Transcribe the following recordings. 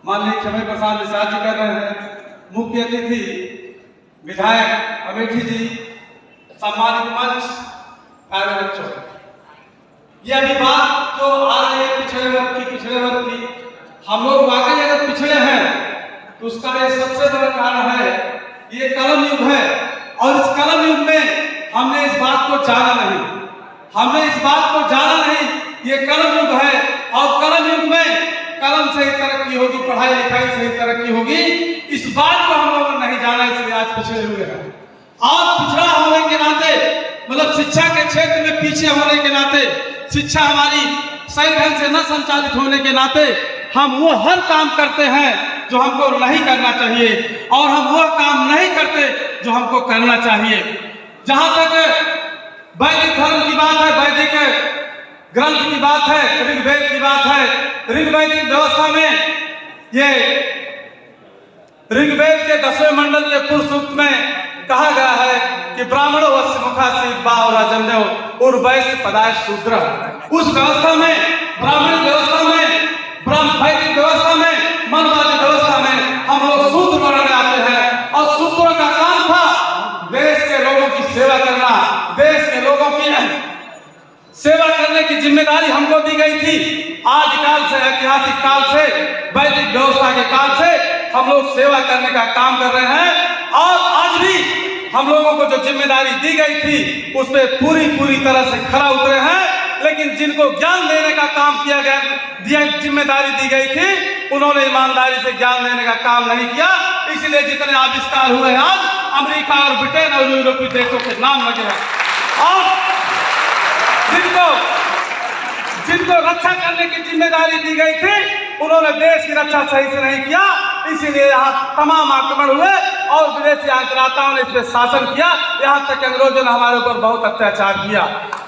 माननीय क्षमा प्रसाद निषाद जी कर रहे हैं। मुख्य अतिथि विधायक अमेठी जी, सम्मानित मंच, कार्य बच्चों, ये अभी बात जो आ रही है पिछड़े वर्ग की, हम लोग वाकई अगर पिछड़े हैं तो उसका ये सबसे बड़ा कारण है ये कलम युग है। और इस कलम युग में हमने इस बात को जाना नहीं, ये कलम युग है। और कलम युग में कलम से ही तरक्की होगी, पढ़ाई लिखाई से ही तरक्की होगी, इस बात को हम लोगों ने नहीं जाना, इसलिए आज पिछड़े हुए हैं। और पिछड़ा होने के नाते, मतलब शिक्षा के क्षेत्र में पीछे होने के नाते, शिक्षा हमारी सही ढंग से न संचालित होने के नाते हम वो हर काम करते हैं जो हमको नहीं करना चाहिए, और हम वो काम नहीं करते जो हमको करना चाहिए। जहां तक वैदिक धर्म की बात है, वैदिक ग्रंथ की बात है, ऋग्वेद की बात है, ऋग्वैदिक व्यवस्था में ये ऋग्वेद के 10वें मंडल के पूर्व सूक्त में कहा गया है कि ब्राह्मणो वस्य मुखासी बावराजन्यो और वैश्य पदाय शूद्र। उस व्यवस्था में, ब्राह्मण व्यवस्था में, वैदिक व्यवस्था में, मनवादी व्यवस्था में हम लोग शूद्र वर्ण में आते हैं। और शूद्रों का काम था देश के लोगों की सेवा करना, देश के लोगों की सेवा करने की जिम्मेदारी हमको दी गई थी। आदिकाल से, ऐतिहासिक काल से, वैदिक व्यवस्था के काल से हम लोग सेवा करने का काम कर रहे हैं। और आज भी हम लोगों को जो जिम्मेदारी दी गई थी उस पर पूरी तरह से खरा उतरे हैं। लेकिन जिनको ज्ञान देने का काम किया गया, जिम्मेदारी दी गई थी, उन्होंने ईमानदारी से ज्ञान देने का काम नहीं किया। इसलिए जितने आविष्कार हुए हैं आज, अमेरिका और ब्रिटेन और यूरोपीय देशों के नाम लगे हैं। और जिनको रक्षा करने की जिम्मेदारी दी गई थी, उन्होंने देश की रक्षा सही से नहीं किया। इसीलिए यहाँ तमाम आक्रमण हुए और विदेशी आक्रांताओं ने इस पर शासन किया। यहाँ तक अंग्रेजों ने हमारे ऊपर बहुत अत्याचार किया।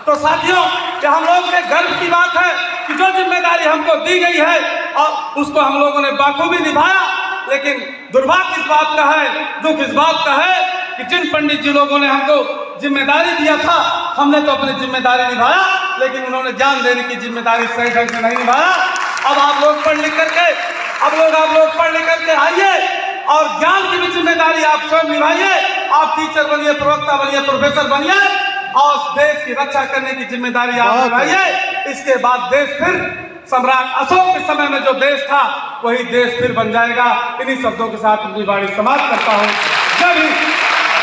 तो साथियों, ये हम लोग के गर्व की बात है कि जो जिम्मेदारी हमको दी गई है और उसको हम लोगों ने बाखूबी निभाया। लेकिन दुर्भाग्य इस बात का है, दुख इस बात का है कि जिन पंडित जी लोगों ने हमको जिम्मेदारी दिया था, हमने तो अपनी जिम्मेदारी निभाया, लेकिन उन्होंने ज्ञान देने की जिम्मेदारी सही ढंग से नहीं निभाया। अब आप लोग पढ़ लिख करके आइए और ज्ञान की भी जिम्मेदारी आप स्वयं निभाइए। आप टीचर बनिए, प्रवक्ता बनिए, प्रोफेसर बनिए और देश की रक्षा करने की जिम्मेदारी आप निभाइए। इसके बाद देश फिर सम्राट अशोक के समय में जो देश था वही देश फिर बन जाएगा। इन्हीं शब्दों के साथ अपनी वाणी समाप्त करता हूँ।